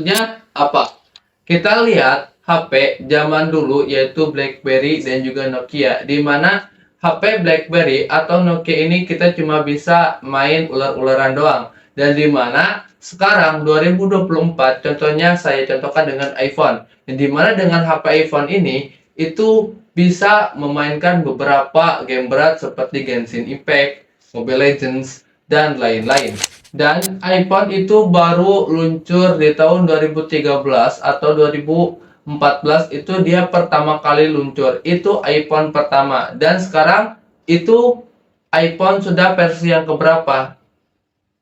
Maksudnya apa? Kita lihat HP zaman dulu yaitu BlackBerry dan juga Nokia, di mana HP BlackBerry atau Nokia ini kita cuma bisa main ular-ularan doang. Dan di mana sekarang 2024 contohnya saya contohkan dengan iPhone. Yang di mana dengan HP iPhone ini itu bisa memainkan beberapa game berat seperti Genshin Impact, Mobile Legends, dan lain-lain. Dan iPhone itu baru luncur di tahun 2013 atau 2014, itu dia pertama kali luncur. Itu iPhone pertama. Dan sekarang itu iPhone sudah versi yang keberapa?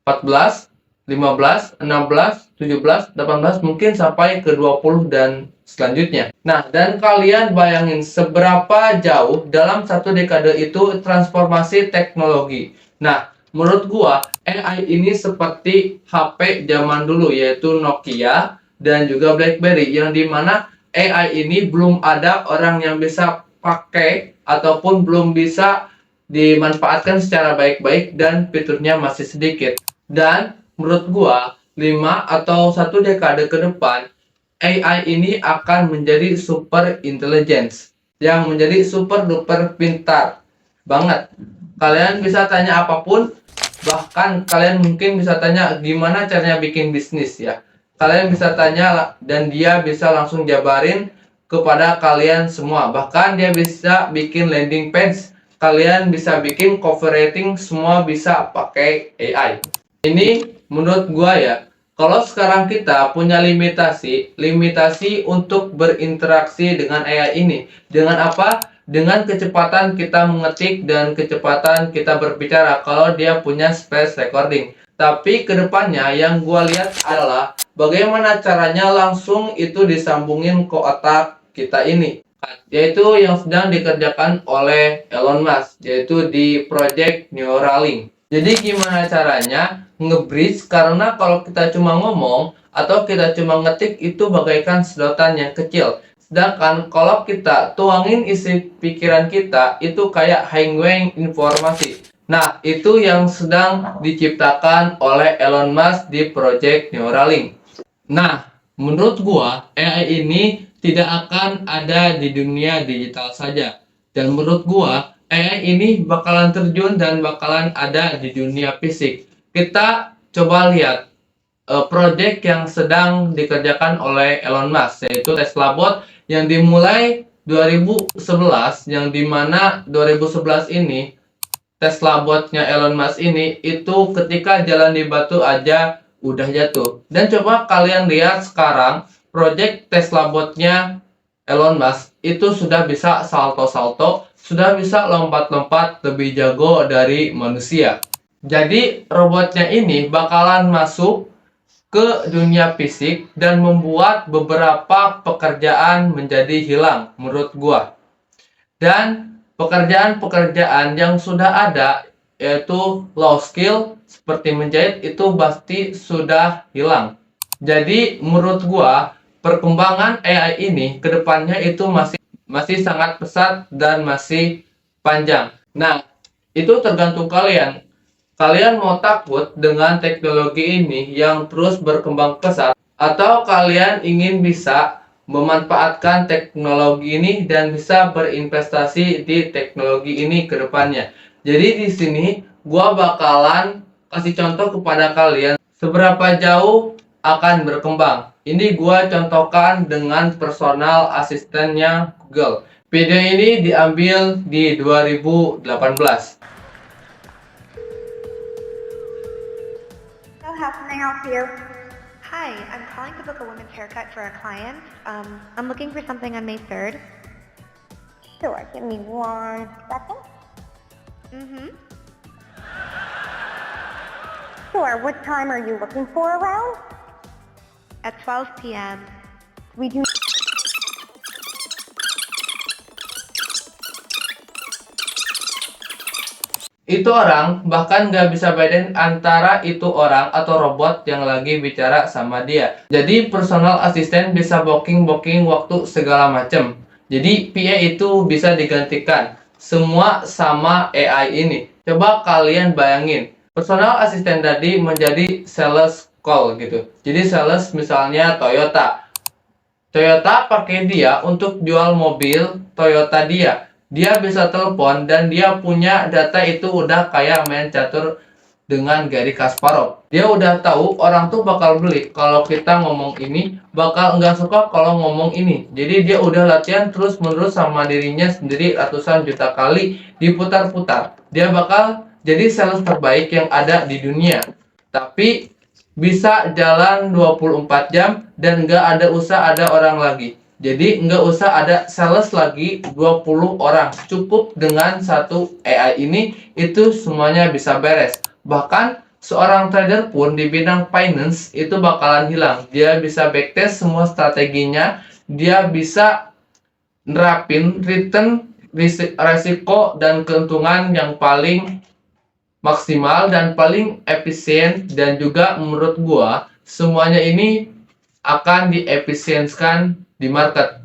14, 15, 16, 17, 18, mungkin sampai ke 20 dan selanjutnya. Nah, dan kalian bayangin seberapa jauh dalam satu dekade itu transformasi teknologi. Nah, menurut gua AI ini seperti HP zaman dulu yaitu Nokia dan juga BlackBerry, yang dimana AI ini belum ada orang yang bisa pakai ataupun belum bisa dimanfaatkan secara baik-baik dan fiturnya masih sedikit. Dan menurut gua 5 atau satu dekade ke depan AI ini akan menjadi super intelligence, yang menjadi super duper pintar banget. Kalian bisa tanya apapun, bahkan kalian mungkin bisa tanya gimana caranya bikin bisnis ya. Kalian bisa tanya dan dia bisa langsung jabarin kepada kalian semua. Bahkan dia bisa bikin landing page, kalian bisa bikin copywriting, semua bisa pakai AI. Ini menurut gua ya, kalau sekarang kita punya limitasi untuk berinteraksi dengan AI ini. Dengan apa? Dengan kecepatan kita mengetik dan kecepatan kita berbicara kalau dia punya space recording. Tapi kedepannya yang gua lihat adalah bagaimana caranya langsung itu disambungin ke otak kita ini. Yaitu yang sedang dikerjakan oleh Elon Musk, yaitu di project Neuralink. Jadi gimana caranya nge-bridge, karena kalau kita cuma ngomong atau kita cuma ngetik itu bagaikan sedotan yang kecil. Sedangkan kalau kita tuangin isi pikiran kita itu kayak highway informasi. Nah, itu yang sedang diciptakan oleh Elon Musk di project Neuralink. Nah, menurut gua AI ini tidak akan ada di dunia digital saja. Dan menurut gua AI ini bakalan terjun dan bakalan ada di dunia fisik. Kita coba lihat project yang sedang dikerjakan oleh Elon Musk, yaitu Tesla Bot yang dimulai 2011, yang dimana 2011 ini Tesla Botnya Elon Musk ini itu ketika jalan di batu aja udah jatuh. Dan coba kalian lihat sekarang project Tesla Botnya Elon Musk itu sudah bisa salto-salto, sudah bisa lompat-lompat lebih jago dari manusia. Jadi robotnya ini bakalan masuk ke dunia fisik dan membuat beberapa pekerjaan menjadi hilang menurut gua. Dan pekerjaan-pekerjaan yang sudah ada yaitu low skill seperti menjahit itu pasti sudah hilang. Jadi menurut gua perkembangan AI ini kedepannya itu masih sangat pesat dan masih panjang. Nah, itu tergantung kalian. Kalian mau takut dengan teknologi ini yang terus berkembang pesat, atau kalian ingin bisa memanfaatkan teknologi ini dan bisa berinvestasi di teknologi ini ke depannya. Jadi di sini gua bakalan kasih contoh kepada kalian seberapa jauh akan berkembang. Ini gua contohkan dengan personal asistennya Google. Video ini diambil di 2018. How can I help you? Hi, I'm calling to book a women's haircut for a client. I'm looking for something on May 3rd. Sure, give me 1 second. Sure, what time are you looking for around? At 12 p.m. We do. Itu orang bahkan nggak bisa bedain antara itu orang atau robot yang lagi bicara sama dia. Jadi personal assistant bisa booking waktu segala macem. Jadi PA itu bisa digantikan semua sama AI ini. Coba kalian bayangin, personal assistant tadi menjadi sales call gitu. Jadi sales misalnya Toyota pakai dia untuk jual mobil Toyota dia. Dia bisa telepon dan dia punya data itu udah kayak main catur dengan Garry Kasparov. Dia udah tahu orang tuh bakal beli kalau kita ngomong ini, bakal nggak suka kalau ngomong ini. Jadi dia udah latihan terus menerus sama dirinya sendiri ratusan juta kali diputar-putar. Dia bakal jadi sales terbaik yang ada di dunia. Tapi bisa jalan 24 jam dan nggak ada usah ada orang lagi. Jadi nggak usah ada sales lagi 20 orang. Cukup dengan satu AI ini itu semuanya bisa beres. Bahkan seorang trader pun di bidang finance itu bakalan hilang. Dia bisa backtest semua strateginya. Dia bisa nerapin return resiko dan keuntungan yang paling maksimal dan paling efisien, dan juga menurut gua semuanya ini akan diefisienkan di market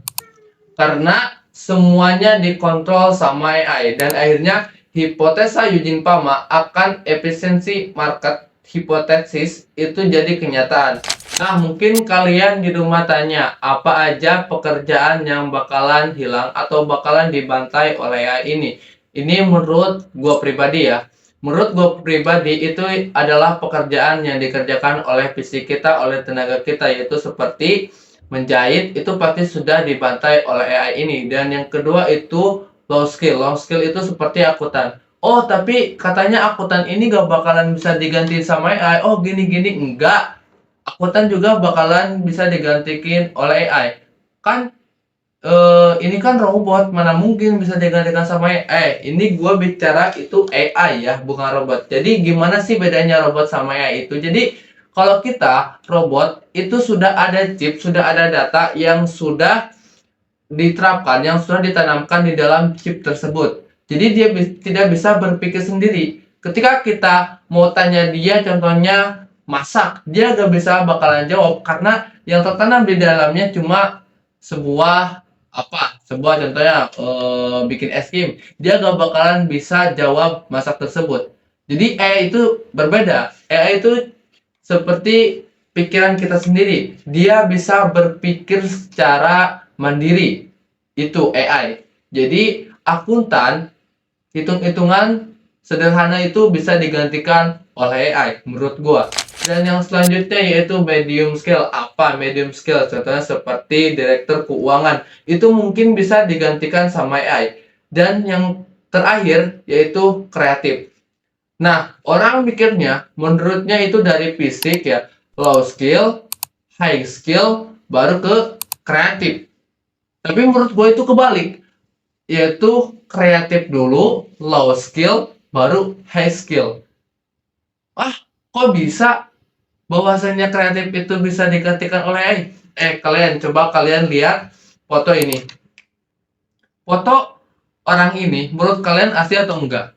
karena semuanya dikontrol sama AI, dan akhirnya hipotesa Eugene Fama akan efisiensi market hipotesis itu jadi kenyataan. Nah, mungkin kalian di rumah tanya, apa aja pekerjaan yang bakalan hilang atau bakalan dibantai oleh AI ini? Ini menurut gua pribadi ya. Menurut gue pribadi itu adalah pekerjaan yang dikerjakan oleh fisik kita, oleh tenaga kita, yaitu seperti menjahit itu pasti sudah dibantai oleh AI ini. Dan yang kedua itu low skill. Low skill itu seperti akuntan. Oh, tapi katanya akuntan ini gak bakalan bisa diganti sama AI. Oh, gini-gini. Enggak. Akuntan juga bakalan bisa digantikan oleh AI. Kan ini kan robot, mana mungkin bisa digantikan sama AI. Ini gue bicara itu AI ya, bukan robot. Jadi gimana sih bedanya robot sama AI itu? Jadi kalau kita robot itu sudah ada chip, sudah ada data yang sudah diterapkan, yang sudah ditanamkan di dalam chip tersebut. Jadi dia tidak bisa berpikir sendiri. Ketika kita mau tanya dia, contohnya masak, dia gak bisa bakalan jawab karena yang tertanam di dalamnya cuma sebuah contohnya bikin es krim, dia gak bakalan bisa jawab masak tersebut. Jadi AI itu berbeda. AI itu seperti pikiran kita sendiri, dia bisa berpikir secara mandiri. Itu AI. Jadi akuntan, hitung-hitungan sederhana itu bisa digantikan oleh AI menurut gua. Dan yang selanjutnya yaitu medium scale. Apa medium scale? Contohnya seperti direktur keuangan. Itu mungkin bisa digantikan sama AI. Dan yang terakhir yaitu kreatif. Nah, orang mikirnya, menurutnya itu dari fisik ya. Low skill, high skill, baru ke kreatif. Tapi menurut gue itu kebalik. Yaitu kreatif dulu, low skill, baru high skill. Kok bisa? Bahwasanya kreatif itu bisa digantikan oleh AI. Kalian lihat foto ini. Foto orang ini menurut kalian asli atau enggak?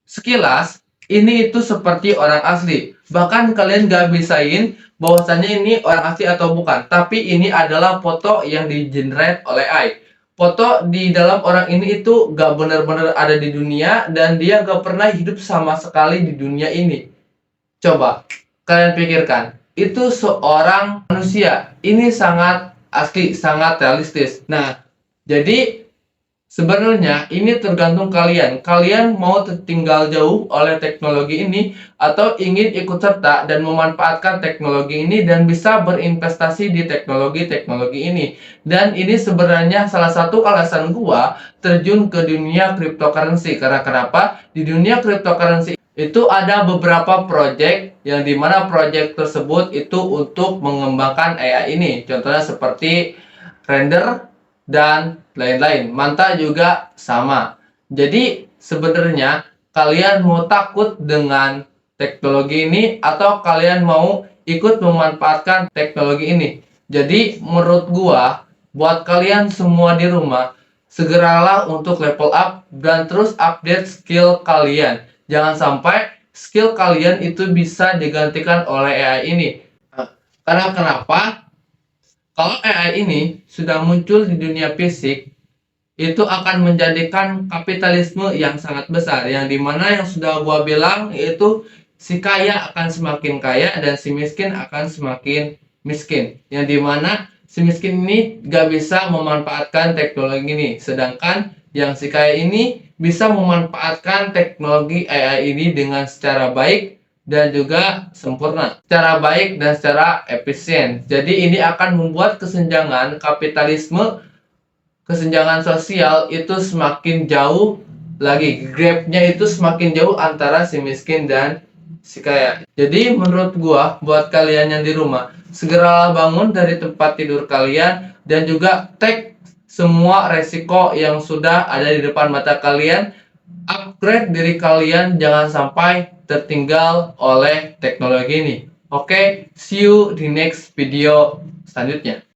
Sekilas ini itu seperti orang asli. Bahkan kalian gak bisain bahwasanya ini orang asli atau bukan. Tapi ini adalah foto yang di-generate oleh AI. Foto di dalam orang ini itu gak benar-benar ada di dunia, dan dia gak pernah hidup sama sekali di dunia ini. Coba kalian pikirkan, itu seorang manusia. Ini sangat asli, sangat realistis. Nah, jadi sebenarnya ini tergantung kalian. Kalian mau tertinggal jauh oleh teknologi ini atau ingin ikut serta dan memanfaatkan teknologi ini dan bisa berinvestasi di teknologi-teknologi ini. Dan ini sebenarnya salah satu alasan gua terjun ke dunia cryptocurrency. Karena kenapa? Di dunia cryptocurrency itu ada beberapa project yang dimana project tersebut itu untuk mengembangkan AI ini. Contohnya seperti render dan lain-lain. Manta juga sama. Jadi sebenarnya kalian mau takut dengan teknologi ini atau kalian mau ikut memanfaatkan teknologi ini? Jadi menurut gua, buat kalian semua di rumah, segeralah untuk level up dan terus update skill kalian. Jangan sampai skill kalian itu bisa digantikan oleh AI ini. Karena kenapa? Kalau AI ini sudah muncul di dunia fisik, itu akan menjadikan kapitalisme yang sangat besar. Yang dimana yang sudah gua bilang yaitu si kaya akan semakin kaya dan si miskin akan semakin miskin. Yang dimana si miskin ini gak bisa memanfaatkan teknologi ini, sedangkan yang si kaya ini bisa memanfaatkan teknologi AI ini dengan secara baik dan juga sempurna, secara baik dan secara efisien. Jadi ini akan membuat kesenjangan kapitalisme, kesenjangan sosial itu semakin jauh lagi, gapnya itu semakin jauh antara si miskin dan si kaya. Jadi menurut gua, buat kalian yang di rumah, segera bangun dari tempat tidur kalian dan juga take semua resiko yang sudah ada di depan mata kalian. Upgrade diri kalian, jangan sampai tertinggal oleh teknologi ini. Oke, see you di next video selanjutnya.